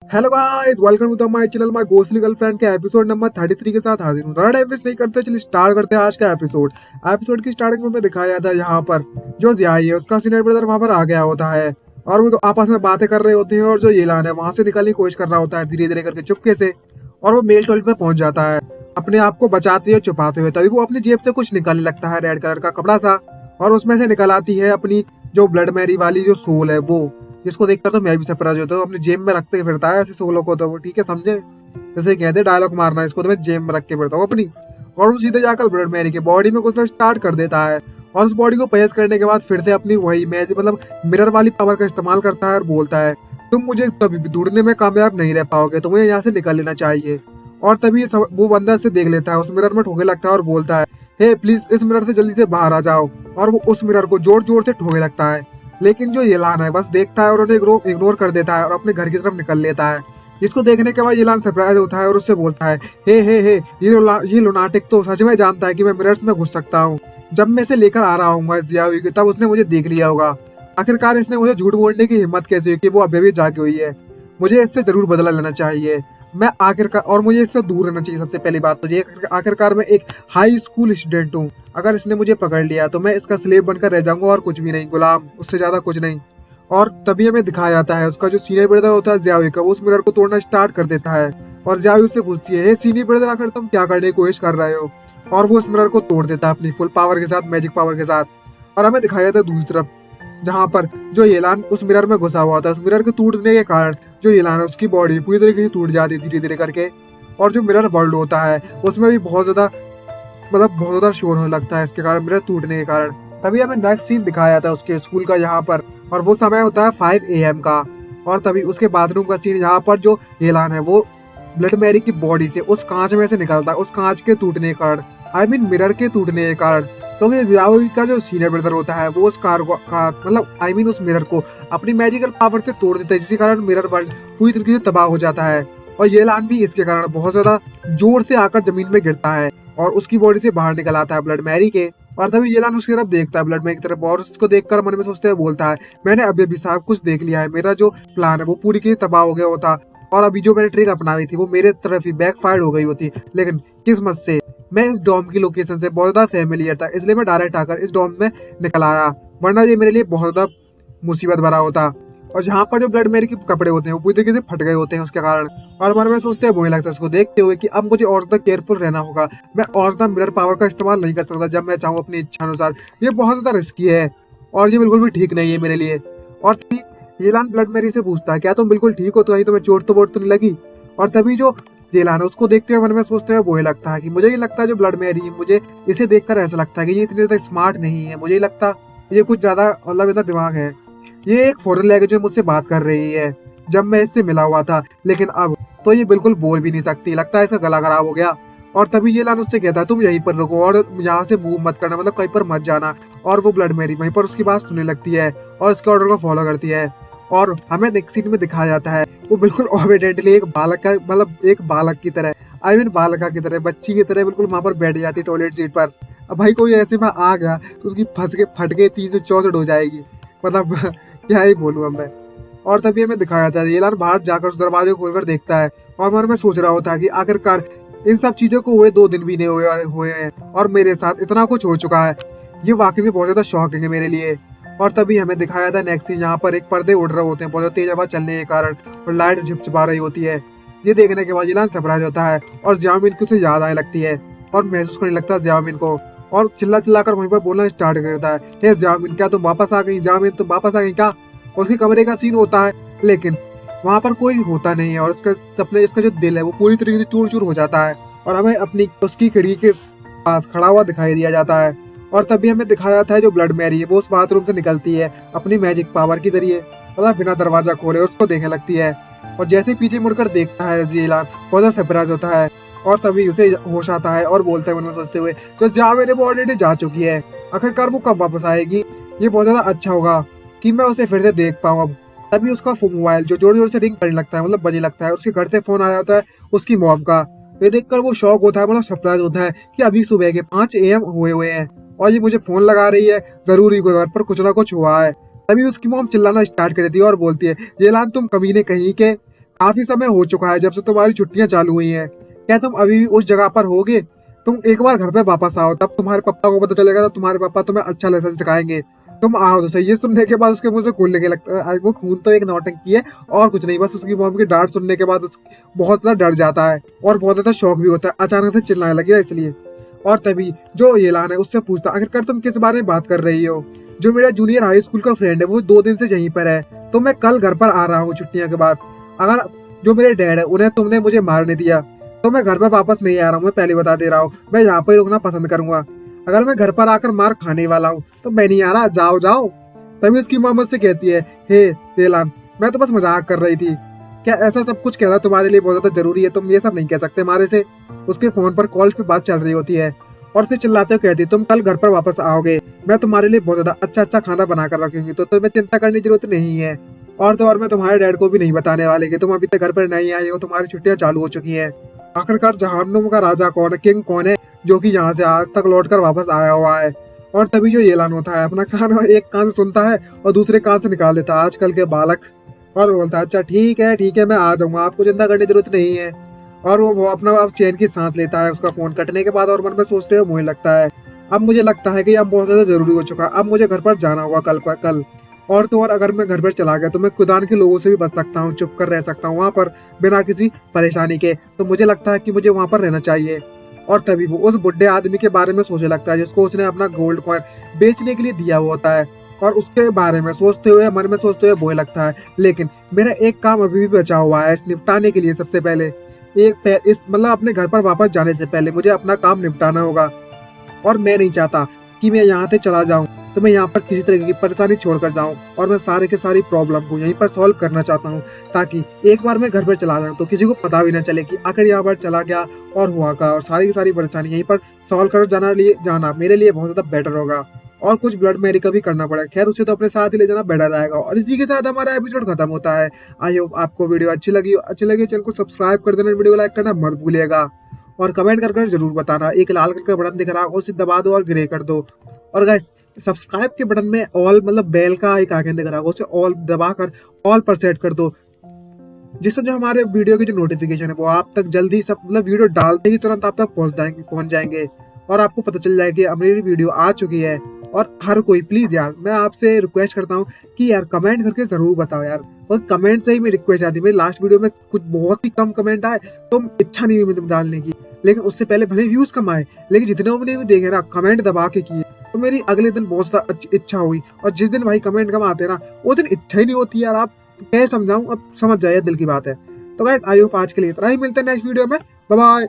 Hello guys, welcome to my channel. My ghostly girlfriend के episode number 33 के साथ हाजिर हूँ। ज़्यादा टाइम वेस्ट नहीं करते, चलिए स्टार्ट करते हैं आज का एपिसोड। एपिसोड की स्टार्टिंग में हमें दिखाया जाता है यहाँ पर जो जियाई है उसका सीनियर ब्रदर वहाँ पर आ गया होता है और वो तो आपस में बातें कर रहे होते हैं और जो येलान है वहां से निकलने की कोशिश कर रहा होता है धीरे धीरे करके चुपके से। और वो मेल टॉयलेट में पहुंच जाता है अपने आप को बचाते हुए छुपाते हुए। तभी वो अपनी जेब से कुछ निकालने लगता है, रेड कलर का कपड़ा सा, और उसमें से निकल आती है अपनी जो ब्लड मैरी वाली जो सोल है वो, जिसको देखकर तो मैं भी सरप्राइज होता हूँ। अपनी जेब में रखते फिरता है ऐसे सोलो को, तो वो ठीक है समझे, जैसे कहते डायलॉग मारना इसको, तो मैं जेब में रख के फिरता हूँ अपनी। और वो सीधे जाकर ब्लड मैरी के बॉडी में घुसना स्टार्ट कर देता है और उस बॉडी को पहेज करने के बाद फिर से अपनी वही मैज मतलब मिरर वाली पावर का इस्तेमाल करता है और बोलता है तुम मुझे कभी भी ढूंढने में कामयाब नहीं रह पाओगे, तुम्हें यहाँ से निकल लेना चाहिए। और तभी वो बंदा से देख लेता है, उस मिरर में ठोके लगता है और बोलता है हे प्लीज इस मिरर से जल्दी से बाहर आ जाओ। और वो उस मिरर को जोर जोर से ठोके लगता है, लेकिन जो येलान है बस देखता है और उन्हें इग्नोर कर देता है और अपने घर की तरफ निकल लेता है। जिसको देखने के बाद येलान सरप्राइज होता है और उससे बोलता है हे ये लुनाटिक तो सच में जानता है कि मैं मिरर्स में घुस सकता हूँ। जब मैं इसे लेकर आ रहा हूँ जियावी की, तब उसने मुझे देख लिया होगा। आखिरकार इसने मुझे झूठ बोलने की हिम्मत कैसे हुई कि वो अभी भी जागी हुई है। मुझे इससे जरूर बदला लेना चाहिए। मैं आखिरकार और मुझे इससे दूर रहना चाहिए। सबसे पहली बात तो ये, आखिरकार मैं एक हाई स्कूल स्टूडेंट हूँ। अगर इसने मुझे पकड़ लिया तो मैं इसका स्लेव बनकर रह जाऊंगा और कुछ भी नहीं, गुलाम, उससे ज्यादा कुछ नहीं। और तभी हमें दिखाया जाता है उसका जो सीनियर ब्रदर होता है जियावी का, वो उस मिरर को तोड़ना स्टार्ट कर देता है। और जियावी उससे पूछती है हे सीनियर ब्रदर, आखिर तुम क्या करने की कोशिश कर रहे हो। और वो उस मिरर को तोड़ देता है अपनी फुल पावर के साथ, मैजिक पावर के साथ। और हमें दिखाया जाता है दूसरी तरफ, जहाँ पर जो येलान उस मिरर में घुसा हुआ था, उस मिरर के टूटने के कारण जो येलान है उसकी बॉडी पूरी तरीके से टूट जाती है धीरे धीरे करके। और जो मिरर वर्ल्ड होता है उसमें भी बहुत ज्यादा मतलब बहुत ज्यादा शोर होने लगता है इसके कारण, मिरर टूटने के कारण। तभी हमें नेक्स्ट सीन दिखाया जाता है उसके स्कूल का यहाँ पर, और वो समय होता है 5 AM का। और तभी उसके बाथरूम का सीन, यहाँ पर जो येलान है वो ब्लड मैरी की बॉडी से उस कांच में से निकलता है, उस कांच के टूटने के कारण, आई मीन मिरर के टूटने के कारण। क्योंकि जियाओ का जो सीनियर ब्रदर होता है वो उस कार को मतलब आई मीन उस मिरर को अपनी मैजिकल पावर से तोड़ देता है, जिसके कारण मिरर वर्ल्ड पूरी तरीके से तबाह हो जाता है। और येलान भी इसके कारण बहुत ज्यादा जोर से आकर जमीन में गिरता है और उसकी बॉडी से बाहर निकल आता है ब्लड मैरी के। और तभी येलान उसकी तरफ देखता है, ब्लड मैरी की तरफ, और उसको देखकर मन में सोचते हुए बोलता है मैंने अभी अभी साहब कुछ देख लिया है, मेरा जो प्लान है वो पूरी की तबाह हो गया होता और अभी जो मैंने ट्रिक अपनाई थी वो मेरे तरफ ही बैकफायर हो गई होती। लेकिन किस्मत से मैं इस डॉम की लोकेशन से बहुत ज्यादा फेमिलियर था, इसलिए मैं डायरेक्ट आकर इस डॉम में निकल आया, वरना ये मेरे लिए बहुत ज्यादा मुसीबत भरा होता। और जहाँ पर जो ब्लड मेरी के कपड़े होते हैं वो पूरी तरीके से फट गए होते हैं उसके कारण। और मन में सोचते हैं वही लगता है उसको देखते हुए कि अब मुझे और ज्यादा केयरफुल रहना होगा, मैं और ज्यादा मिरर पावर का इस्तेमाल नहीं कर सकता जब मैं चाहूँ अपनी इच्छा अनुसार। ये बहुत ज्यादा रिस्की है और ये बिल्कुल भी ठीक नहीं है मेरे लिए। और तभी येलान ब्लड मेरी से पूछता है क्या तुम बिल्कुल ठीक हो, तो कहीं तुम्हें चोट तो वोट तो नहीं लगी। और तभी जो येलान है उसको देखते हुए मन में सोचते हैं वही लगता है कि मुझे ये लगता है जो ब्लड मेरी है, मुझे इसे देखकर ऐसा लगता है कि ये इतनी ज्यादा स्मार्ट नहीं है। मुझे लगता ये कुछ ज्यादा मतलब इतना दिमाग है। ये एक फॉरेन लैंग्वेज में मुझसे बात कर रही है जब मैं इससे मिला हुआ था, लेकिन अब तो ये बिल्कुल बोल भी नहीं सकती, लगता है इसका गला खराब हो गया। और तभी ये लान उससे कहता है तुम यहीं पर रुको और यहाँ से मूव मत करना, मतलब कहीं पर मत जाना। और वो ब्लड मेरी वहीं पर उसकी बात सुनने लगती है और उसके ऑर्डर को फॉलो करती है। और हमें नेक्स्ट सीन में दिखाया जाता है वो बिल्कुल ओबीडियंटली एक बालक का मतलब एक बालक की तरह, आई मीन बालका की तरह, बच्ची की तरह बिल्कुल वहां पर बैठ जाती है टॉयलेट सीट पर। अब भाई कोई ऐसे में आ गया तो उसकी फंस के फट के 364 हो जाएगी, मतलब क्या ही बोलूँ अब मैं। और तभी हमें दिखाया था येलान बाहर जाकर उस दरवाजे को खोलकर देखता है और मन में सोच रहा होता है कि आखिरकार इन सब चीजों को हुए 2 दिन भी नहीं हुए हैं और मेरे साथ इतना कुछ हो चुका है। ये वाकई में बहुत ज्यादा शॉकिंग है मेरे लिए। और तभी हमें दिखाया था नेक्स्ट सीन, जहाँ पर एक पर्दे उड़ रहे होते हैं बहुत तेज हवा चलने के कारण और लाइट झिपझिपा रही होती है। ये देखने के बाद येलान सरप्राइज होता है और जियामिन को उसे याद आने लगती है और महसूस करने लगता है जियामिन को, और चिल्ला चिल्लाकर वहीं पर बोलना स्टार्ट कर देता है हे जियामिन क्या तुम वापस आ गई, जियामिन तुम वापस आ गई क्या। उसके कमरे का सीन होता है लेकिन वहां पर कोई होता नहीं है और उसका सपने इसका जो दिल है वो पूरी तरीके से चूर चूर हो जाता है और हमें अपनी उसकी खिड़की के पास खड़ा हुआ दिखाई दिया जाता है। और तभी हमें दिखाया जाता है जो ब्लड मैरी है वो उस बाथरूम से निकलती है अपनी मैजिक पावर के जरिए, मतलब बिना दरवाजा खोले उसको देखने लगती है। और जैसे पीछे मुड़कर देखता है जेलान बहुत ज्यादा सरप्राइज होता है और तभी उसे होश आता है और बोलते हैं मन में सोचते हुए तो जावेद वो ऑलरेडी जा चुकी है, आखिरकार वो कब वापस आएगी, ये बहुत ज्यादा अच्छा होगा कि मैं उसे फिर से देख पाऊँ अब। तभी उसका मोबाइल जो जोर जोर से रिंग करने लगता है, मतलब बजने लगता है, उसके घर से फोन आया होता है उसकी मॉम का। ये देखकर वो शॉक होता है, मतलब सरप्राइज होता है कि अभी सुबह के 5 AM हुए हैं और ये मुझे फोन लगा रही है, जरूरी कोई बात पर कुछ ना कुछ हुआ है। तभी उसकी मॉम चिल्लाना स्टार्ट कर देती है और बोलती है येलान तुम कमीने कहीं के काफी समय हो चुका है जब से तुम्हारी छुट्टियां चालू हुई हैं। क्या तुम अभी भी उस जगह पर होगे? तुम एक बार घर पे वापस आओ, तब तुम्हारे पापा को पता चलेगा, तब तुम्हारे पापा तुम्हें अच्छा लेसन सिखाएंगे। तुम आओ तो सही। ये सुनने के बाद उसके मुंह से खून लेके लगता है, वो खून तो एक नौटंकी है और कुछ नहीं। बस उसकी मॉम की डांट सुनने के बाद बहुत ज्यादा डर जाता है और बहुत ज्यादा शौक भी होता है। अचानक से चिल्लाने लगे इसलिए। और तभी जो येलान है उससे पूछता, आखिरकार तुम किस बारे में बात कर रही हो? जो मेरा जूनियर हाई स्कूल का फ्रेंड है वो 2 दिन से यहीं पर है, तो मैं कल घर पर आ रहा हूँ छुट्टियों के बाद। अगर जो मेरे डैड है उन्हें तुमने मुझे मारने दिया तो मैं घर पर वापस नहीं आ रहा हूँ। मैं पहले बता दे रहा हूँ, मैं यहाँ पर रुकना पसंद करूंगा। अगर मैं घर पर आकर मार खाने वाला हूँ तो मैं नहीं आ रहा, जाओ जाओ। तभी उसकी माँ मुझसे कहती है, हे येलान, मैं तो बस मजाक कर रही थी। क्या ऐसा सब कुछ कहना तुम्हारे लिए बहुत ज्यादा जरूरी है? तुम ये सब नहीं कह सकते हमारे से। उसके फोन पर कॉल पे बात चल रही होती है और फिर चिल्लाते हुए कहती, तुम कल घर पर वापस आओगे, मैं तुम्हारे लिए बहुत ज्यादा अच्छा अच्छा खाना बना कर रखूंगी, तो तुम्हें चिंता करने की जरूरत नहीं है। और तो और मैं तुम्हारे डैड को भी नहीं बताने वाले कि तुम अभी तक घर पर नहीं आए हो, तुम्हारी छुट्टियां चालू हो चुकी हैं। आखिरकार जहन्नुम का राजा कौन है, किंग कौन है, जो कि यहाँ से आज तक लौट कर वापस आया हुआ है? और तभी जो येलान होता है अपना कान एक कान से सुनता है और दूसरे कान से निकाल देता है आजकल के बालक, और बोलता है, अच्छा ठीक है मैं आ जाऊंगा, आपको चिंता करने की जरूरत नहीं है। और वो अपना अब चैन की सांस लेता है उसका फोन कटने के बाद, और मन में सोचते हुए मुझे लगता है, अब मुझे लगता है कि अब बहुत ज्यादा जरूरी हो चुका है, अब मुझे घर पर जाना होगा कल। और तो और अगर मैं घर पर चला गया तो मैं खुदान के लोगों से भी बच सकता हूँ, चुप कर रह सकता हूँ वहाँ पर बिना किसी परेशानी के। तो मुझे लगता है कि मुझे वहाँ पर रहना चाहिए। और तभी वो उस बुढ़े आदमी के बारे में सोचने लगता है जिसको उसने अपना गोल्ड कॉइन बेचने के लिए दिया हुआ होता है, और उसके बारे में सोचते हुए मन में सोचते हुए बोले लगता है, लेकिन मेरा एक काम अभी भी बचा हुआ है इस निपटाने के लिए। सबसे पहले इस मतलब अपने घर पर वापस जाने से पहले मुझे अपना काम निपटाना होगा, और मैं नहीं चाहता कि मैं यहाँ से चला जाऊँ तो मैं यहाँ पर किसी तरह की परेशानी छोड़कर जाऊँ, और मैं सारे के सारी प्रॉब्लम को यहीं पर सॉल्व करना चाहता हूँ, ताकि एक बार मैं घर पर चला जाऊँ तो किसी को पता भी ना चले कि आखिर यहाँ पर चला गया और हुआ का, और सारी की सारी परेशानी यहीं पर सॉल्व कर जाना मेरे लिए बहुत ज्यादा बेटर होगा। और कुछ ब्लड मेरी का भी करना पड़ेगा, खैर उसे तो अपने साथ ही ले जाना बेटर रहेगा। और इसी के साथ हमारा एपिसोड खत्म होता है। आई होप आपको वीडियो अच्छी लगी चैनल को सब्सक्राइब कर देना, वीडियो को लाइक करना मत भूलिएगा, और कमेंट कर जरूर बताना। एक लाल कलर का बटन दिख रहा है उसे दबा दो और ग्रे कर दो। और गाइस सब्सक्राइब के बटन में ऑल मतलब बेल का एक आइकन दिख रहा है उसे ऑल दबाकर ऑल पर सेट कर दो, जिससे जो हमारे वीडियो की जो नोटिफिकेशन है वो आप तक जल्दी सब मतलब वीडियो डालते ही तुरंत आप तक पहुंच जाएंगे और आपको पता चल जाएगा कि हमारी वीडियो आ चुकी है। और हर कोई प्लीज यार मैं आपसे रिक्वेस्ट करता हूँ कि यार कमेंट करके जरूर बताओ यार, और कमेंट से ही मेरी रिक्वेस्ट आती है। मेरी लास्ट वीडियो में कुछ बहुत ही कम कमेंट आए तो इच्छा नहीं हुई डालने की, लेकिन उससे पहले भले व्यूज कम आए, लेकिन जितने मैंने भी देखे ना कमेंट दबा के किए तो मेरी अगले दिन बहुत ज्यादा इच्छा हुई। और जिस दिन भाई कमेंट कम आते हैं ना वो दिन इच्छा ही नहीं होती यार। आप क्या समझाऊं, अब समझ जाइए दिल की बात है। तो गाइस आई होप आज के लिए इतना ही, मिलते हैं नेक्स्ट वीडियो में, बाय बाय।